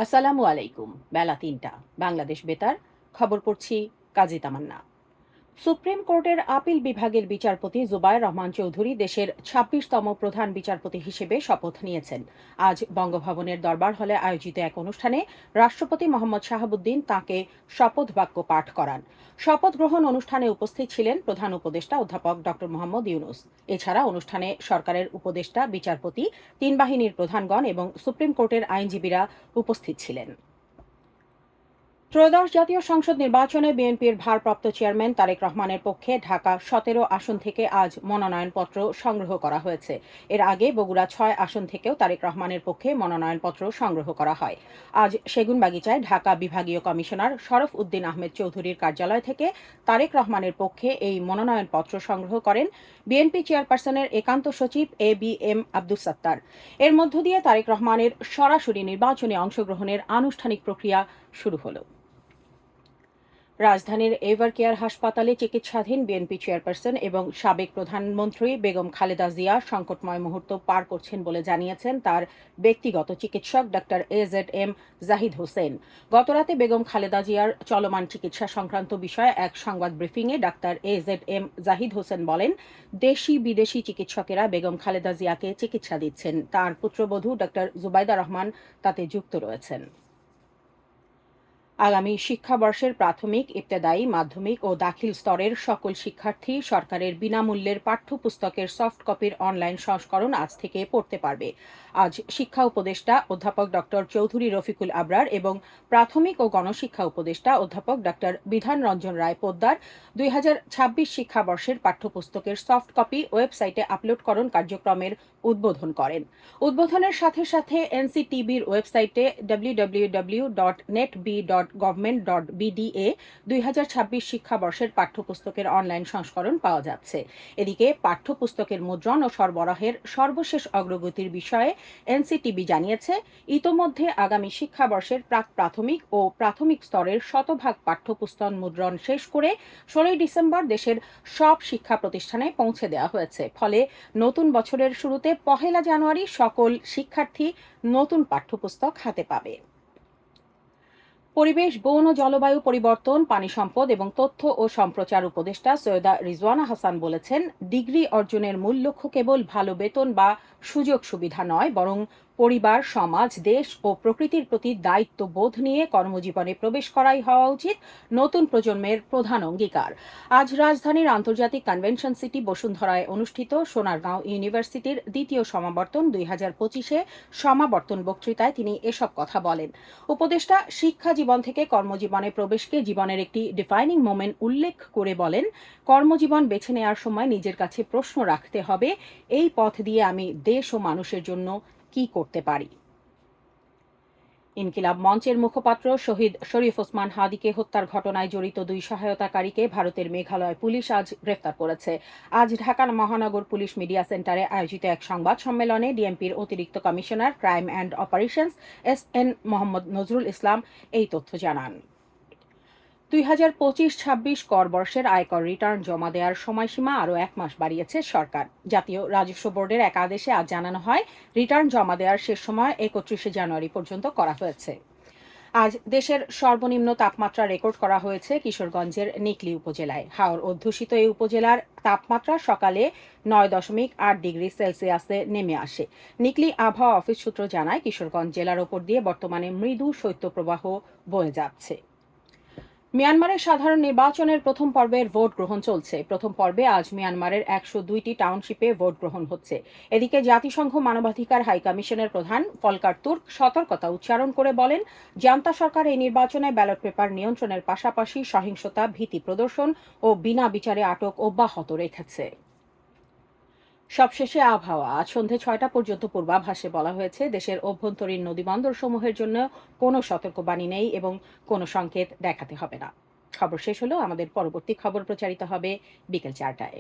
আসসালামু আলাইকুম। বেলা ৩টা। বাংলাদেশ বেতার। খবর পড়ছি কাজী তামান্না। সুপ্রিম কোর্টের আপিল বিভাগের বিচারপতি জুবায়ের রহমান চৌধুরী দেশের ২৬তম প্রধান বিচারপতি হিসেবে শপথ নিয়েছেন। আজ বঙ্গভবনের দরবার হলে আয়োজিত এক অনুষ্ঠানে রাষ্ট্রপতি মোহাম্মদ শাহাবুদ্দিন তাঁকে শপথ বাক্য পাঠ করান। শপথ গ্রহণ অনুষ্ঠানে উপস্থিত ছিলেন প্রধান উপদেষ্টা অধ্যাপক ড মোহাম্মদ ইউনুস। এছাড়া অনুষ্ঠানে সরকারের উপদেষ্টা, বিচারপতি, তিন বাহিনীর প্রধানগণ এবং সুপ্রিম কোর্টের আইনজীবীরা উপস্থিত ছিলেন। ত্রয়োদশ জাতীয় সংসদ নির্বাচনে বিএনপির ভারপ্রাপ্ত চেয়ারম্যান তারেক রহমানের পক্ষে ঢাকা ১৭ আসন থেকে আজ মনোনয়নপত্র সংগ্রহ করা হয়েছে। এর আগে বগুড়া ৬ আসন থেকেও তারেক রহমানের পক্ষে মনোনয়নপত্র সংগ্রহ করা হয়। আজ সেগুনবাগিচায় ঢাকা বিভাগীয় কমিশনার শরফ উদ্দিন আহমেদ চৌধুরীর কার্যালয় থেকে তারেক রহমানের পক্ষে এই মনোনয়নপত্র সংগ্রহ করেন বিএনপি চেয়ারপারসনের একান্ত সচিব এ.বি.এম. আব্দুস সাত্তার। এর মধ্য দিয়ে তারেক রহমানের সরাসরি নির্বাচনে অংশগ্রহণের আনুষ্ঠানিক প্রক্রিয়া শুরু হলো। রাজধানীর এভার কেয়ার হাসপাতালে চিকিৎসাধীন বিএনপি চেয়ারপারসন এবং সাবেক প্রধানমন্ত্রী বেগম খালেদা জিয়া সংকটময় মুহূর্ত পার করছেন বলে জানিয়েছেন তার ব্যক্তিগত চিকিৎসক ডাক্তার এজেড.এম. জাহিদ হোসেন। গতরাতে বেগম খালেদা জিয়ার চলমান চিকিৎসা সংক্রান্ত বিষয়ে এক সংবাদ ব্রিফিংয়ে ডাক্তার এজেড.এম. জাহিদ হোসেন বলেন, দেশি বিদেশি চিকিৎসকেরা বেগম খালেদা জিয়াকে চিকিৎসা দিচ্ছেন। তার পুত্রবধূ ডাক্তার জুবাইদা রহমান তাতে যুক্ত রয়েছেন। আগামী শিক্ষাবর্ষের প্রাথমিক, ইবতেদায়ী, মাধ্যমিক ও দাখিল স্তরের সকল শিক্ষার্থী সরকারের বিনামূল্যের পাঠ্যপুস্তকের সফট কপির অনলাইন সংস্করণ আজ থেকে পড়তে পারবে। আজ শিক্ষা উপদেষ্টা অধ্যাপক ড চৌধুরী রফিকুল আবরার এবং প্রাথমিক ও গণশিক্ষা উপদেষ্টা অধ্যাপক ড বিধান রঞ্জন রায় পোদ্দার ২০২৬ শিক্ষাবর্ষের পাঠ্যপুস্তকের সফট কপি ওয়েবসাইটে আপলোডকরণ কার্যক্রমের উদ্বোধন করেন। উদ্বোধনের সাথে সাথে এনসিটিবির ওয়েবসাইটে www.netb.government.bda ২০২৬ শিক্ষাবর্ষের পাঠ্যপুস্তকের অনলাইন সংস্করণ পাওয়া যাচ্ছে। এদিকে পাঠ্যপুস্তকের মুদ্রণ ও সরবরাহের সর্বশেষ অগ্রগতির বিষয়ে এনসিটিবি জানিয়েছে, ইতোমধ্যে আগামী শিক্ষাবর্ষের প্রাক-প্রাথমিক ও প্রাথমিক স্তরের শতভাগ পাঠ্যপুস্তক মুদ্রণ শেষ করে ১৬ই ডিসেম্বর দেশের সব শিক্ষা প্রতিষ্ঠানে পৌঁছে দেওয়া হয়েছে। ফলে নতুন বছরের শুরুতে ১লা জানুয়ারি সকল শিক্ষার্থী নতুন পাঠ্যপুস্তক হাতে পাবে। পরিবেশ, বন ও জলবায়ু পরিবর্তন, পানি সম্পদ এবং তথ্য ও সম্প্রচার উপদেষ্টা সৈয়দা রিজওয়ানা হাসান বলেছেন, ডিগ্রি অর্জনের মূল লক্ষ্য কেবল ভালো বেতন বা সুযোগ সুবিধা নয়, বরং পরিবার, সমাজ, দেশ ও প্রকৃতির প্রতি দায়িত্ববোধ নিয়ে কর্মজীবনে প্রবেশ করাই হওয়া উচিত নতুন প্রজন্মের প্রধান অঙ্গীকার। আজ রাজধানীর আন্তর্জাতিক কনভেনশন সিটি বসুন্ধরায় অনুষ্ঠিত সোনারগাঁও ইউনিভার্সিটির দ্বিতীয় সমাবর্তন ২০২৫-এ সমাবর্তন বক্তৃতায় তিনি এসব কথা বলেন। উপদেষ্টা শিক্ষা জীবন থেকে কর্মজীবনে প্রবেশকে জীবনের একটি ডিফাইনিং মোমেন্ট উল্লেখ করে বলেন, কর্মজীবন বেছে নেওয়ার সময় নিজের কাছে প্রশ্ন রাখতে হবে, এই পথ দিয়ে আমি দেশ ও মানুষের জন্য কি করতে পারি। ইনকিলাব মঞ্চের মুখপাত্র শহীদ শরীফ ওসমান হাদিকে হত্যার ঘটনায় জড়িত ২ সহায়তাকারীকে ভারতের মেঘালয় পুলিশ আজ গ্রেফতার করেছে। আজ ঢাকার মহানগর পুলিশ মিডিয়া সেন্টারে আয়োজিত এক সংবাদ সম্মেলনে ডিএমপির অতিরিক্ত commissioner crime and operations S N. Mohammad Nazrul Islam এই তথ্য জানান। ২০২৫-২৬ কর বর্ষের আয়কর রিটার্ন জমা দেওয়ার সময়সীমা আরও ১ মাস বাড়িয়েছে সরকার। জাতীয় রাজস্ব বোর্ডের এক আদেশে আজ জানানো হয়, রিটার্ন জমা দেওয়ার শেষ সময় ৩১শে জানুয়ারি পর্যন্ত করা হয়েছে। আজ দেশের সর্বনিম্ন তাপমাত্রা রেকর্ড করা হয়েছে কিশোরগঞ্জের নিকলী উপজেলায়। হাওর অধ্যুষিত এই উপজেলার তাপমাত্রা সকালে ৯.৮ ডিগ্রি সেলসিয়াসে নেমে আসে। নিকলী আবহাওয়া অফিস সূত্র জানায়, কিশোরগঞ্জ জেলার ওপর দিয়ে বর্তমানে মৃদু শৈত্যপ্রবাহ বয়ে যাচ্ছে। মিয়ানমারের সাধারণ নির্বাচনের প্রথম পর্বের ভোট গ্রহণ চলছে। প্রথম পর্বে আজ মিয়ানমারের ১০২টি টাউনশিপে ভোট গ্রহণ হচ্ছে। এদিকে জাতিসংঘ মানবাধিকার হাই কমিশনের প্রধান ফলকার তুর্ক সতর্কতা উচ্চারণ করে বলেন, জান্তা সরকার এই নির্বাচনে ব্যালট পেপার নিয়ন্ত্রণের পাশাপাশি সহিংসতা, ভীতি প্রদর্শন ও বিনা বিচারে আটক অব্যাহত রেখেছে। সবশেষে আবহাওয়া। আজ সন্ধে ৬টা পর্যন্ত পূর্বাভাসে বলা হয়েছে, দেশের অভ্যন্তরীণ নদীবন্দর সমূহের জন্য কোনো সতর্কবাণী নেই এবং কোনো সংকেত দেখাতে হবে না। খবর শেষ হলো। আমাদের পরবর্তী খবর প্রচারিত হবে বিকেল ৪টায়।